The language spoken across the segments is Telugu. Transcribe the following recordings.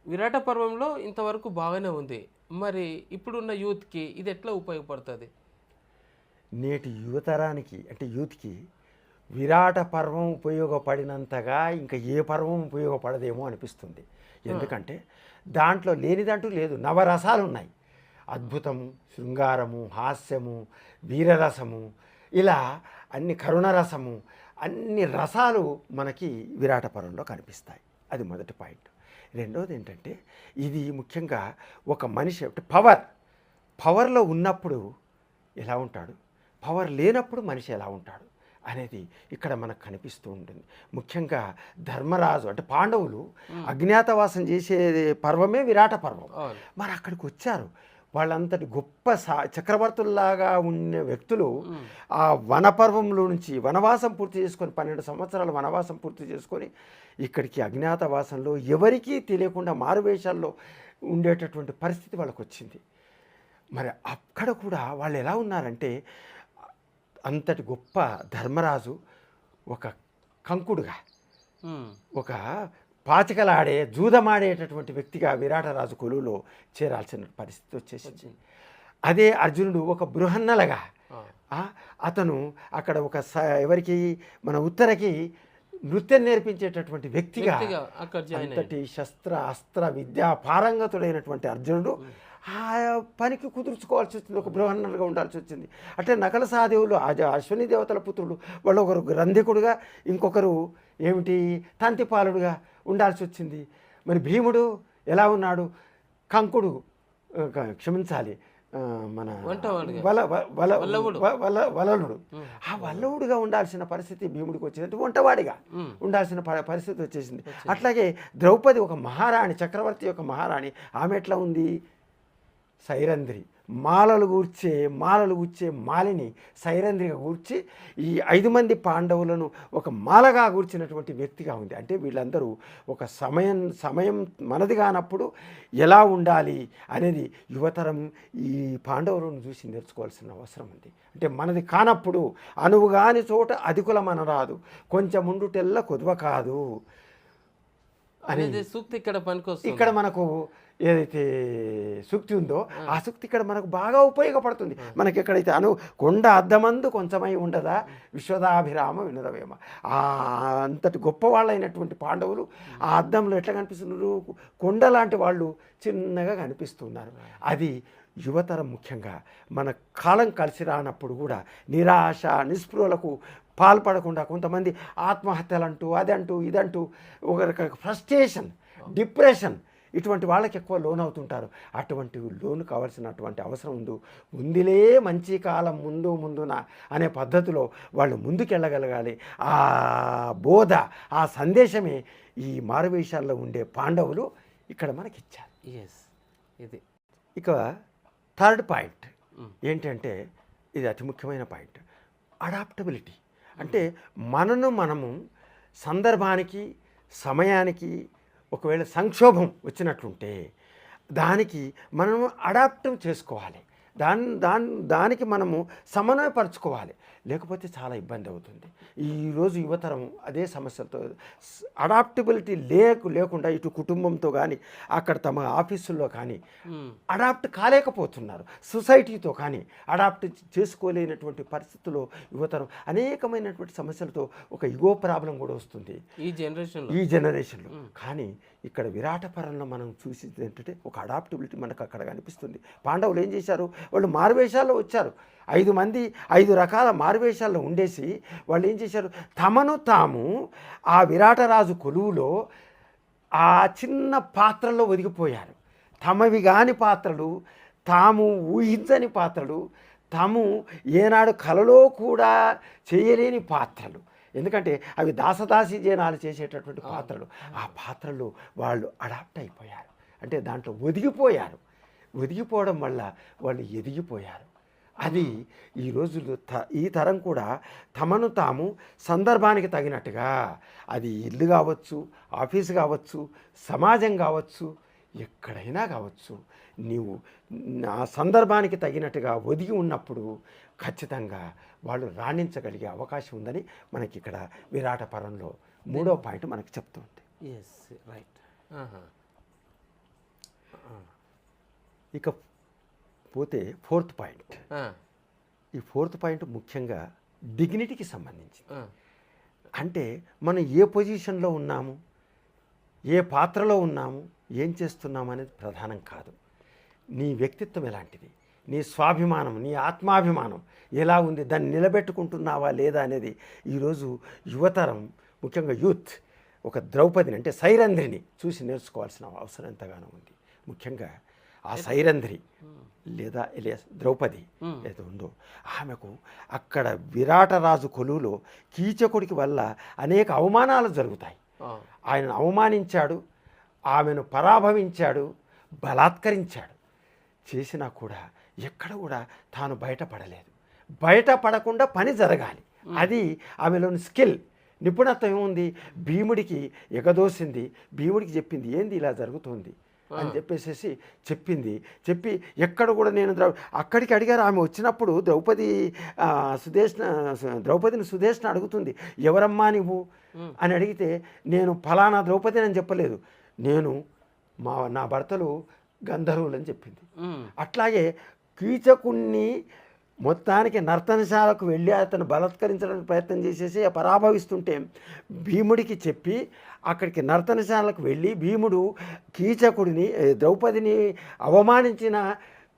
విరాట పర్వంలో ఇంతవరకు బాగానే ఉంది. మరి ఇప్పుడున్న యూత్కి ఇది ఎట్లా ఉపయోగపడుతుంది? నేటి యువతరానికి అంటే యూత్కి విరాట పర్వం ఉపయోగపడినంతగా ఇంకా ఏ పర్వం ఉపయోగపడదేమో అనిపిస్తుంది. ఎందుకంటే దాంట్లో లేనిదంటూ లేదు. నవరసాలు ఉన్నాయి. అద్భుతము, శృంగారము, హాస్యము, వీరరసము, ఇలా అన్ని కరుణరసము, అన్ని రసాలు మనకి విరాట పర్వంలో కనిపిస్తాయి. అది మొదటి పాయింట్. రెండోది ఏంటంటే ఇది ముఖ్యంగా ఒక మనిషి అంటే పవర్లో ఉన్నప్పుడు ఎలా ఉంటాడు, పవర్ లేనప్పుడు మనిషి ఎలా ఉంటాడు అనేది ఇక్కడ మనకు కనిపిస్తూ ఉంటుంది. ముఖ్యంగా ధర్మరాజు అంటే పాండవులు అజ్ఞాతవాసం చేసే పర్వమే విరాట పర్వం. మరి అక్కడికి వచ్చారు. వాళ్ళంతటి గొప్ప చక్రవర్తుల్లాగా ఉన్న వ్యక్తులు ఆ వనపర్వంలో నుంచి వనవాసం పూర్తి చేసుకొని 12 సంవత్సరాల వనవాసం పూర్తి చేసుకొని ఇక్కడికి అజ్ఞాతవాసంలో ఎవరికీ తెలియకుండా మారువేషాల్లో ఉండేటటువంటి పరిస్థితి వాళ్ళకు వచ్చింది. మరి అక్కడ కూడా వాళ్ళు ఎలా ఉన్నారంటే అంతటి గొప్ప ధర్మరాజు ఒక కంకుడుగా, ఒక పాచికలాడే జూదమాడేటటువంటి వ్యక్తిగా విరాటరాజు కొలువులో చేరాల్సిన పరిస్థితి వచ్చేసింది. అదే అర్జునుడు ఒక బృహన్నలగా అతను అక్కడ ఒక ఎవరికి మన ఉత్తరకి నృత్యం నేర్పించేటటువంటి వ్యక్తిగా అంతటి శస్త్ర అస్త్ర విద్యా పారంగతుడైనటువంటి అర్జునుడు ఆ పనికి కుదుర్చుకోవాల్సి వచ్చింది. ఒక బృహన్నలుగా ఉండాల్సి వచ్చింది. అంటే నకల సహదేవులు అశ్విని దేవతల పుత్రుడు, వాళ్ళు ఒకరు గ్రంథికుడుగా, ఇంకొకరు ఏమిటి తంతిపాలుడుగా ఉండాల్సి వచ్చింది. మరి భీముడు ఎలా ఉన్నాడు, కంకుడు, క్షమించాలి మన వలలుడు, ఆ వల్లవుడిగా ఉండాల్సిన పరిస్థితి భీముడికి వచ్చింది. వంటవాడిగా ఉండాల్సిన పరిస్థితి వచ్చేసింది. అట్లాగే ద్రౌపది ఒక మహారాణి, చక్రవర్తి యొక్క మహారాణి, ఆమె ఎట్లా ఉంది, సైరంధ్రి, మాలలు కూర్చే మాలిని సైరంధ్రిగా కూర్చి ఈ 5 మంది పాండవులను ఒక మాలగా కూర్చినటువంటి వ్యక్తిగా ఉంది. అంటే వీళ్ళందరూ ఒక సమయం మనది కానప్పుడు ఎలా ఉండాలి అనేది యువతరం ఈ పాండవులను చూసి నేర్చుకోవాల్సిన అవసరం ఉంది. అంటే మనది కానప్పుడు అనువు కాని చోట అధికుల మనరాదు, కొంచెం ఉండుటెల్ల కొదువ కాదు అనేది సూక్తి ఇక్కడ పనికొస్తుంది. ఇక్కడ మనకు ఏదైతే సూక్తి ఉందో ఆ సూక్తి ఇక్కడ మనకు బాగా ఉపయోగపడుతుంది. మనకి ఎక్కడైతే కొండ అద్దమందు కొంచెమై ఉండదా విశ్వదాభిరామ వినరవేమ, అంతటి గొప్ప వాళ్ళైనటువంటి పాండవులు ఆ అద్దంలో ఎట్లా కనిపిస్తున్నారు, కొండ లాంటి వాళ్ళు చిన్నగా కనిపిస్తున్నారు. అది యువతరం ముఖ్యంగా మన కాలం కలిసి రానప్పుడు కూడా నిరాశ నిస్పృహలకు పాల్పడకుండా కొంతమంది ఆత్మహత్యలంటూ అదంటూ ఇదంటూ ఒక రకమైన ఫ్రస్ట్రేషన్, డిప్రెషన్, ఇటువంటి వాళ్ళకి ఎక్కువ లోన్ అవుతుంటారు. అటువంటి లోన్ కావాల్సినటువంటి అవసరం ఉందిలే, మంచి కాలం ముందున అనే పద్ధతిలో వాళ్ళు ముందుకెళ్ళగలగాలి. ఆ బోధ, ఆ సందేశమే ఈ మారువేషాల్లో ఉండే పాండవులు ఇక్కడ మనకిచ్చారు. ఇది ఇక థర్డ్ పాయింట్ ఏంటంటే ఇది అతి ముఖ్యమైన పాయింట్, అడాప్టబిలిటీ. అంటే మనము సందర్భానికి సమయానికి ఒకవేళ సంక్షోభం వచ్చినట్లుంటే దానికి మనము అడాప్ట్ చేసుకోవాలి, దానికి మనము సమన్వయపరచుకోవాలి. లేకపోతే చాలా ఇబ్బంది అవుతుంది. ఈరోజు యువతరం అదే సమస్యలతో అడాప్టబిలిటీ లేకుండా ఇటు కుటుంబంతో కానీ అక్కడ తమ ఆఫీసుల్లో కానీ అడాప్ట్ కాలేకపోతున్నారు. సొసైటీతో కానీ అడాప్ట్ చేసుకోలేనటువంటి పరిస్థితుల్లో యువతరం అనేకమైనటువంటి సమస్యలతో ఒక ఇగో ప్రాబ్లం కూడా వస్తుంది ఈ జనరేషన్లో. కానీ ఇక్కడ విరాట పరంలో మనం చూసింది ఏంటంటే ఒక అడాప్టబిలిటీ మనకు అక్కడ కనిపిస్తుంది. పాండవులు ఏం చేశారు, వాళ్ళు మారువేషాల్లో వచ్చారు. 5 మంది 5 రకాల మారువేషాల్లో ఉండేసి వాళ్ళు ఏం చేశారు, తమను తాము ఆ విరాటరాజు కొలువులో ఆ చిన్న పాత్రల్లో ఒదిగిపోయారు. తమవి కాని పాత్రలు, తాము ఊహించని పాత్రలు, తాము ఏనాడు కలలో కూడా చేయలేని పాత్రలు. ఎందుకంటే అవి దాసదాసి జనాలు చేసేటటువంటి పాత్రలు. ఆ పాత్రలు వాళ్ళు అడాప్ట్ అయిపోయారు. అంటే దాంట్లో ఒదిగిపోవడం వల్ల వాళ్ళు ఎదిగిపోయారు. అది ఈ రోజుల్లో ఈ తరం కూడా తమను తాము సందర్భానికి తగినట్టుగా, అది ఇల్లు కావచ్చు, ఆఫీసు కావచ్చు, సమాజం కావచ్చు, ఎక్కడైనా కావచ్చు, నీవు ఆ సందర్భానికి తగినట్టుగా ఒదిగి ఉన్నప్పుడు ఖచ్చితంగా వాళ్ళు రాణించగలిగే అవకాశం ఉందని మనకి ఇక్కడ విరాట పర్వంలో 3వ పాయింట్ మనకి చెప్తుంది. రైట్. ఇక పోతే ఫోర్త్ పాయింట్. ఆ, ఈ ఫోర్త్ పాయింట్ ముఖ్యంగా డిగ్నిటీకి సంబంధించింది. ఆ, అంటే మనం ఏ పొజిషన్లో ఉన్నాము, ఏ పాత్రలో ఉన్నాము, ఏం చేస్తున్నాము అనేది ప్రధానం కాదు. నీ వ్యక్తిత్వం ఎలాంటిది, నీ స్వాభిమానం, నీ ఆత్మాభిమానం ఎలా ఉంది, దాన్ని నిలబెట్టుకుంటున్నావా లేదా అనేది ఈరోజు యువతరం, ముఖ్యంగా యూత్ ఒక ద్రౌపదిని అంటే సైరంధ్రిని చూసి నేర్చుకోవాల్సిన అవసరం ఎంతగానో ఉంది. ముఖ్యంగా ఆ సైరంధ్రి లేదా ఎలియాస్ ద్రౌపది ఏదో ఉందో ఆమెకు అక్కడ విరాటరాజు కొలువులో కీచకుడికి వల్ల అనేక అవమానాలు జరుగుతాయి. ఆయనను అవమానించాడు, ఆమెను పరాభవించాడు, బలాత్కరించాడు. చేసినా కూడా ఎక్కడ కూడా తాను బయటపడలేదు. బయటపడకుండా పని జరగాలి, అది ఆమెలోని స్కిల్, నిపుణత్వం ఏముంది. భీముడికి ఎగదోసింది, భీముడికి చెప్పింది ఏంది ఇలా జరుగుతుంది అని చెప్పేసి చెప్పి ఎక్కడ కూడా నేను అక్కడికి అడిగారు. ఆమె వచ్చినప్పుడు ద్రౌపదిని సుదేష్ణ అడుగుతుంది, ఎవరమ్మా నువ్వు అని అడిగితే నేను ఫలానా ద్రౌపదిని అని చెప్పలేదు, నేను నా భర్తలు గంధర్వులు అని చెప్పింది. అట్లాగే కీచకుణ్ణి మొత్తానికి నర్తనశాలకు వెళ్ళి అతను బలాత్కరించడానికి ప్రయత్నం చేసేసి పరాభవిస్తుంటే భీముడికి చెప్పి అక్కడికి నర్తనశాలకు వెళ్ళి భీముడు కీచకుడిని, ద్రౌపదిని అవమానించిన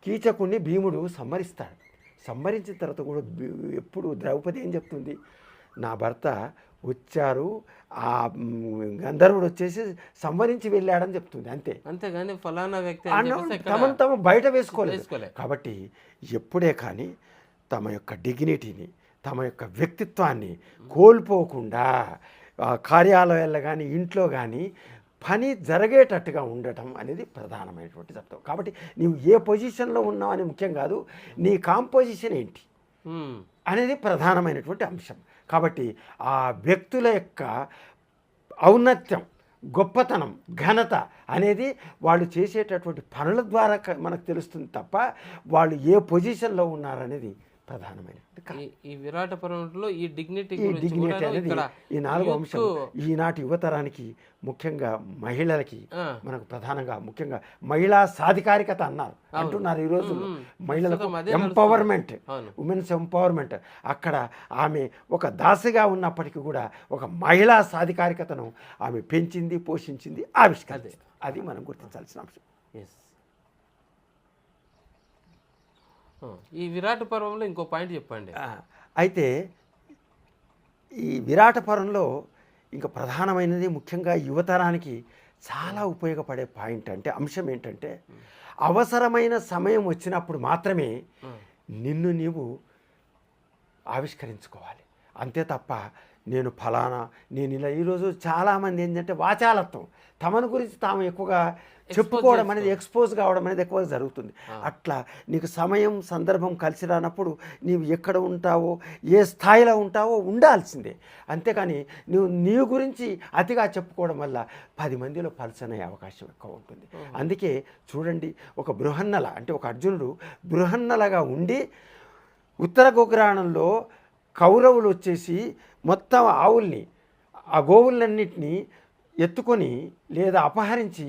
కీచకుడిని భీముడు సంహరిస్తాడు. సంహరించిన తర్వాత కూడా ఎప్పుడు ద్రౌపది ఏం చెప్తుంది, నా భర్త వచ్చారు, ఆ గంధర్వుడు వచ్చేసి సంవరించి వెళ్ళాడని చెప్తుంది, అంతేగాని ఫలానా వ్యక్తి తమను తాము బయట వేసుకోలేదు. కాబట్టి ఎప్పుడే కానీ తమ యొక్క డిగ్నిటీని, తమ యొక్క వ్యక్తిత్వాన్ని కోల్పోకుండా కార్యాలయాల్లో కానీ ఇంట్లో కానీ పని జరిగేటట్టుగా ఉండటం అనేది ప్రధానమైనటువంటి తత్వం. కాబట్టి నీవు ఏ పొజిషన్లో ఉన్నావు అని ముఖ్యం కాదు, నీ కాంపోజిషన్ ఏంటి అనేది ప్రధానమైనటువంటి అంశం. కాబట్టి ఆ వ్యక్తుల యొక్క ఔన్నత్యం, గొప్పతనం, ఘనత అనేది వాళ్ళు చేసేటటువంటి పనుల ద్వారా మనకు తెలుస్తుంది తప్ప వాళ్ళు ఏ పొజిషన్లో ఉన్నారనేది ప్రధానమైనది. ఈ విరాట పర్వంలో ఈ డిగ్నిటీ అనేది ఈ 4వ అంశం ఈనాటి యువతరానికి, ముఖ్యంగా మహిళలకి మనకు ప్రధానంగా ముఖ్యంగా మహిళా సాధికారికత అంటున్నారు ఈ రోజుల్లో. మహిళలకు ఎంపవర్మెంట్, ఉమెన్స్ ఎంపవర్మెంట్. అక్కడ ఆమె ఒక దాసిగా ఉన్నప్పటికీ కూడా ఒక మహిళా సాధికారికతను ఆమె పెంచింది, పోషించింది, ఆవిష్కరించింది. అది మనం గుర్తించాల్సిన అంశం. ఈ విరాట పర్వంలో ఇంకో పాయింట్ చెప్పండి. అయితే ఈ విరాట పర్వంలో ఇంకా ప్రధానమైనది ముఖ్యంగా యువతరానికి చాలా ఉపయోగపడే పాయింట్ అంటే అంశం ఏంటంటే, అవసరమైన సమయం వచ్చినప్పుడు మాత్రమే నిన్ను నీవు ఆవిష్కరించుకోవాలి. అంతే తప్ప నేను ఫలానా, నేను ఇలా. ఈరోజు చాలామంది ఏంటంటే వాచాలత్వం, తమను గురించి తాము ఎక్కువగా చెప్పుకోవడం అనేది, ఎక్స్పోజ్ కావడం అనేది ఎక్కువగా జరుగుతుంది. అట్లా నీకు సమయం సందర్భం కలిసి రానప్పుడు నీవు ఎక్కడ ఉంటావో, ఏ స్థాయిలో ఉంటావో ఉండాల్సిందే. అంతేకాని నువ్వు నీ గురించి అతిగా చెప్పుకోవడం వల్ల 10 మందిలో పల్సనే అవకాశం ఎక్కువ ఉంటుంది. అందుకే చూడండి, ఒక బృహన్నల అంటే ఒక అర్జునుడు బృహన్నలగా ఉండి ఉత్తర గోగ్రహణంలో కౌరవులు వచ్చేసి మొత్తం ఆవుల్ని, ఆ గోవులన్నింటినీ ఎత్తుకొని లేదా అపహరించి,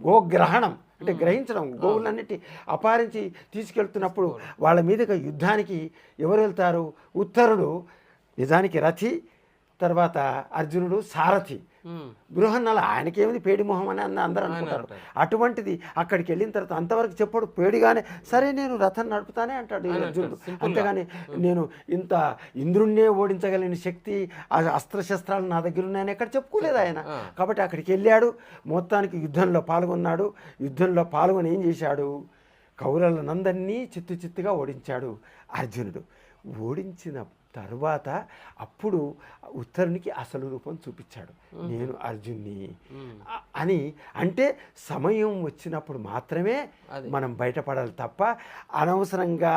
గోగ్రహణం అంటే గ్రహించడం, గోవులన్నిటి అపహరించి తీసుకెళ్తున్నప్పుడు వాళ్ళ మీదుగా యుద్ధానికి ఎవరు వెళ్తారు? ఉత్తరుడు నిజానికి రథి, తర్వాత అర్జునుడు సారథి. బృహన్నల ఆయనకేమిది పేడి మొహం అని అందరూ అనుకుంటారు. అటువంటిది అక్కడికి వెళ్ళిన తర్వాత అంతవరకు చెప్పడు, పేడిగానే సరే నేను రథం నడుపుతానే అంటాడు అర్జునుడు. అంతేగాని నేను ఇంత ఇంద్రుణ్ణే ఓడించగలిగిన శక్తి, అస్త్రశస్త్రాలు నా దగ్గర ఉన్నాయని ఎక్కడ చెప్పుకోలేదు ఆయన. కాబట్టి అక్కడికి వెళ్ళాడు, మొత్తానికి యుద్ధంలో పాల్గొన్నాడు. యుద్ధంలో పాల్గొని ఏం చేశాడు? కౌరవులందరినీ చిత్తుగా ఓడించాడు అర్జునుడు. ఓడించిన తర్వాత అప్పుడు ఉత్తరునికి అసలు రూపం చూపించాడు, నేను అర్జున్ని అని. అంటే సమయం వచ్చినప్పుడు మాత్రమే మనం బయటపడాలి తప్ప అనవసరంగా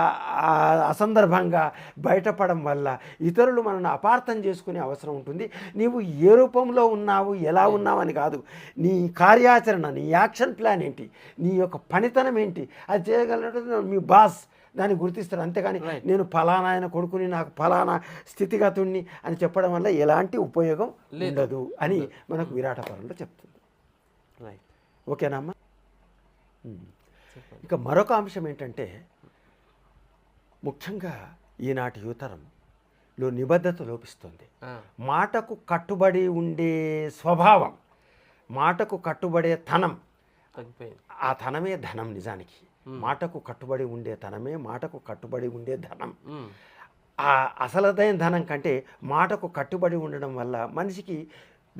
అసందర్భంగా బయటపడడం వల్ల ఇతరులు మనల్ని అపార్థం చేసుకునే అవసరం ఉంటుంది. నీవు ఏ రూపంలో ఉన్నావు, ఎలా ఉన్నావు అని కాదు, నీ కార్యాచరణ, నీ యాక్షన్ ప్లాన్ ఏంటి, నీ యొక్క పనితనం ఏంటి, అది చేయగలిగినట్టు మీ బాస్ దాన్ని గుర్తిస్తారు. అంతేగాని నేను ఫలానా ఆయన కొడుకుని, నాకు ఫలానా స్థితిగతుణ్ణి అని చెప్పడం వల్ల ఎలాంటి ఉపయోగం ఉండదు అని మనకు విరాట పర్వంలో చెప్తుంది. ఓకేనా అమ్మా? ఇక మరొక అంశం ఏంటంటే ముఖ్యంగా ఈనాటి యువతరంలో నిబద్ధత లోపిస్తుంది. మాటకు కట్టుబడి ఉండే స్వభావం, మాటకు కట్టుబడే తనం, తగ్గిపోయింది. ఆ తనమే ధనం. నిజానికి మాటకు కట్టుబడి ఉండే తనమే మాటకు కట్టుబడి ఉండే ధనం. ఆ అసలదైన ధనం కంటే మాటకు కట్టుబడి ఉండడం వల్ల మనిషికి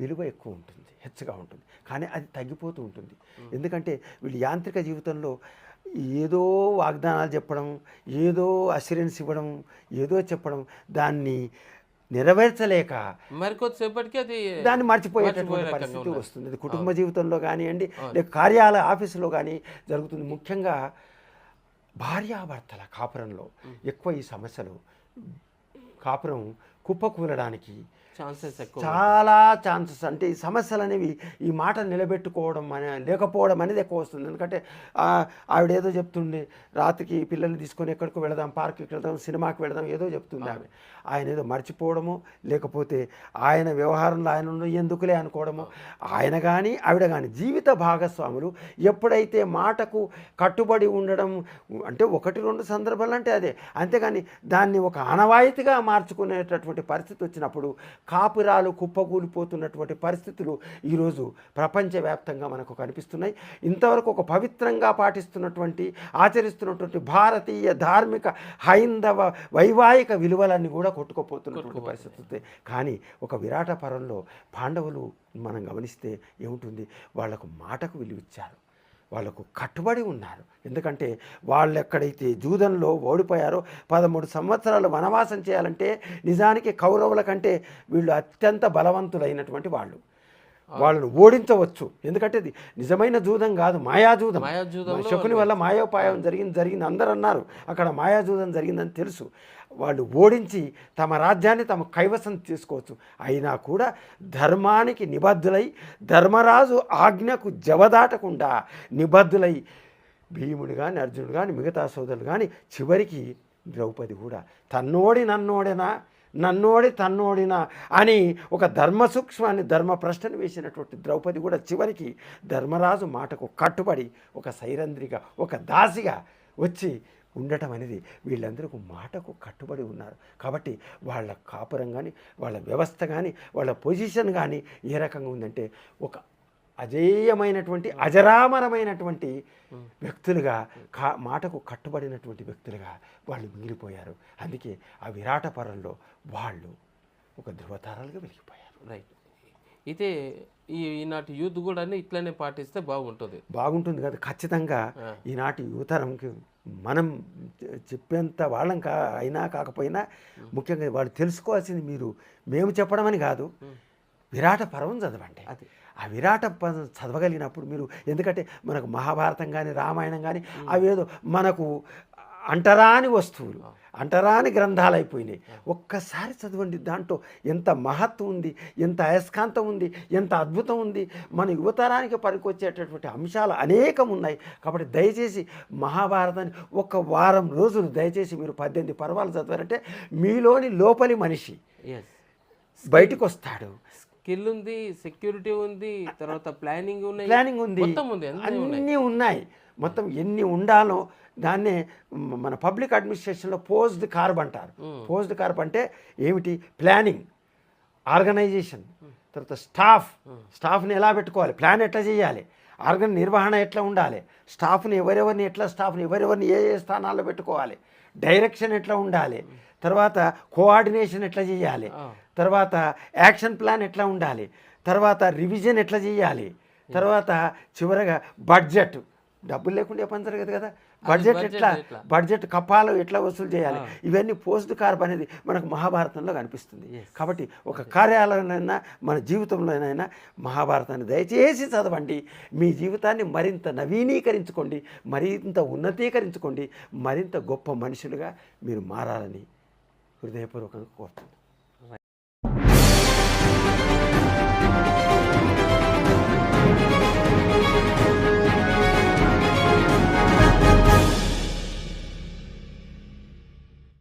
విలువ ఎక్కువ ఉంటుంది, హెచ్చుగా ఉంటుంది. కానీ అది తగ్గిపోతూ ఉంటుంది. ఎందుకంటే వీళ్ళు యాంత్రిక జీవితంలో ఏదో వాగ్దానాలు చెప్పడం, ఏదో అష్యూరెన్స్ ఇవ్వడం, ఏదో చెప్పడం, దాన్ని నెరవేర్చలేక మరికొద్దిసేపటికి అది దాన్ని మర్చిపోయేటటువంటి పరిస్థితి వస్తుంది. అది కుటుంబ జీవితంలో కానివ్వండి, లేక కార్యాలయ ఆఫీసులో కానీ జరుగుతుంది. ముఖ్యంగా భార్యాభర్తల కాపురంలో ఎక్కువ ఈ సమస్యలు. కాపురం కుప్పకూలడానికి ఛాన్సెస్ ఎక్కువ, చాలా ఛాన్సెస్. అంటే ఈ సమస్యలు అనేవి ఈ మాట నిలబెట్టుకోవడం లేకపోవడం అనేది ఎక్కువ వస్తుంది. ఎందుకంటే ఆవిడ ఏదో చెప్తుండే, రాత్రికి పిల్లల్ని తీసుకొని ఎక్కడికో వెళదాం, పార్క్కి వెళదాం, సినిమాకి వెళదాం, ఏదో చెప్తుంది ఆమె. ఆయన ఏదో మర్చిపోవడము, లేకపోతే ఆయన వ్యవహారంలో ఆయన ఎందుకులే అనుకోవడము. ఆయన కానీ ఆవిడ కానీ జీవిత భాగస్వాములు ఎప్పుడైతే మాటకు కట్టుబడి ఉండడం, అంటే 1-2 సందర్భాలు అంటే అదే, అంతేగాని దాన్ని ఒక ఆనవాయితీగా మార్చుకునేటటువంటి పరిస్థితి వచ్చినప్పుడు కాపురాలు కుప్పకూలిపోతున్నటువంటి పరిస్థితులు ఈరోజు ప్రపంచవ్యాప్తంగా మనకు కనిపిస్తున్నాయి. ఇంతవరకు ఒక పవిత్రంగా పాటిస్తున్నటువంటి, ఆచరిస్తున్నటువంటి భారతీయ ధార్మిక హైందవ వైవాహిక విలువలన్నీ కూడా కొట్టుకుపోతున్నటువంటి పరిస్థితి. కానీ ఒక విరాట పరంలో పాండవులు మనం గమనిస్తే ఏముంటుంది, వాళ్లకు మాటకు విలువిచ్చారు, వాళ్లకు కట్టుబడి ఉన్నారు. ఎందుకంటే వాళ్ళు ఎక్కడైతే జూదంలో ఓడిపోయారో 13 సంవత్సరాలు వనవాసం చేయాలంటే నిజానికి కౌరవుల కంటే వీళ్ళు అత్యంత బలవంతులైనటువంటి వాళ్ళు. వాళ్ళను ఓడించవచ్చు. ఎందుకంటే ఇది నిజమైన జూదం కాదు, మాయాజూదం. శకుని వల్ల మాయోపాయం జరిగింది అందరూ అన్నారు. అక్కడ మాయాజూదం జరిగిందని తెలుసు. వాళ్ళు ఓడించి తమ రాజ్యాన్ని తమ కైవసం చేసుకోవచ్చు. అయినా కూడా ధర్మానికి నిబద్ధులై, ధర్మరాజు ఆజ్ఞకు జవదాటకుండా నిబద్ధులై భీముడు కానీ, అర్జునుడు కానీ, మిగతా సోదరులు కానీ, చివరికి ద్రౌపది కూడా తన్నోడి నన్నోడెనా, నన్నోడి తన్నోడినా అని ఒక ధర్మ సూక్ష్మాన్ని, ధర్మ ప్రశ్నను వేసినటువంటి ద్రౌపది కూడా చివరికి ధర్మరాజు మాటకు కట్టుబడి ఒక సైరంధ్రిగా, ఒక దాసిగా వచ్చి ఉండటం అనేది వీళ్ళందరికీ మాటకు కట్టుబడి ఉన్నారు. కాబట్టి వాళ్ళ కాపురం కానీ, వాళ్ళ వ్యవస్థ కానీ, వాళ్ళ పొజిషన్ కానీ ఏ రకంగా ఉందంటే ఒక అజేయమైనటువంటి, అజరామరమైనటువంటి వ్యక్తులుగా, మాటకు కట్టుబడినటువంటి వ్యక్తులుగా వాళ్ళు మిగిలిపోయారు. అందుకే ఆ విరాట పరంలో వాళ్ళు ఒక ధృవతారాలుగా వెలిగిపోయారు. రైట్. అయితే ఈనాటి యూత్ కూడా ఇట్లనే పాటిస్తే బాగుంటుంది కదా. ఖచ్చితంగా ఈనాటి యువతరంకి మనం చెప్పేంత వాళ్ళం అయినా కాకపోయినా ముఖ్యంగా వాళ్ళు తెలుసుకోవాల్సింది మేము చెప్పడం అని కాదు, విరాట పర్వం చదవండి. ఆ విరాట పర్వం చదవగలిగినప్పుడు మీరు, ఎందుకంటే మనకు మహాభారతం కానీ, రామాయణం కానీ అవేదో మనకు అంటరాని వస్తువులు, అంటరాని గ్రంథాలు అయిపోయినాయి. ఒక్కసారి చదవండి, దాంట్లో ఎంత మహత్వం ఉంది, ఎంత అయస్కాంతం ఉంది, ఎంత అద్భుతం ఉంది. మన యువతరానికి పనికొచ్చేటటువంటి అంశాలు అనేకం ఉన్నాయి. కాబట్టి దయచేసి మహాభారతాన్ని ఒక వారం రోజులు దయచేసి మీరు 18 పర్వాలు చదివారంటే మీలోని లోపలి మనిషి బయటకు వస్తాడు. స్కిల్ ఉంది, సెక్యూరిటీ ఉంది, తర్వాత ప్లానింగ్ ఉంది, అన్నీ ఉన్నాయి. మొత్తం ఎన్ని ఉండాలో దాన్నే మన పబ్లిక్ అడ్మినిస్ట్రేషన్లో పోస్డ్ కార్బ్ అంటారు. పోస్డ్ కార్బ్ అంటే ఏమిటి? ప్లానింగ్, ఆర్గనైజేషన్, తర్వాత స్టాఫ్ని ఎలా పెట్టుకోవాలి, ప్లాన్ ఎట్లా చేయాలి, నిర్వహణ ఎట్లా ఉండాలి, స్టాఫ్ని ఎవరెవరిని ఏ స్థానాల్లో పెట్టుకోవాలి, డైరెక్షన్ ఎట్లా ఉండాలి, తర్వాత కోఆర్డినేషన్ ఎట్లా చేయాలి, తర్వాత యాక్షన్ ప్లాన్ ఎట్లా ఉండాలి, తర్వాత రివిజన్ ఎట్లా చేయాలి, తర్వాత చివరగా బడ్జెట్, డబ్బులు లేకుండా పని జరగదు కదా, బడ్జెట్ కప్పాలు ఎట్లా వసూలు చేయాలి, ఇవన్నీ పోస్ట్ కార్బ్ అనేది మనకు మహాభారతంలో కనిపిస్తుంది. కాబట్టి ఒక కార్యాలయంలోనైనా మన జీవితంలోనైనా మహాభారతాన్ని దయచేసి చదవండి. మీ జీవితాన్ని మరింత నవీనీకరించుకోండి, మరింత ఉన్నతీకరించుకోండి, మరింత గొప్ప మనుషులుగా మీరు మారాలని హృదయపూర్వకంగా కోరుతున్నాను.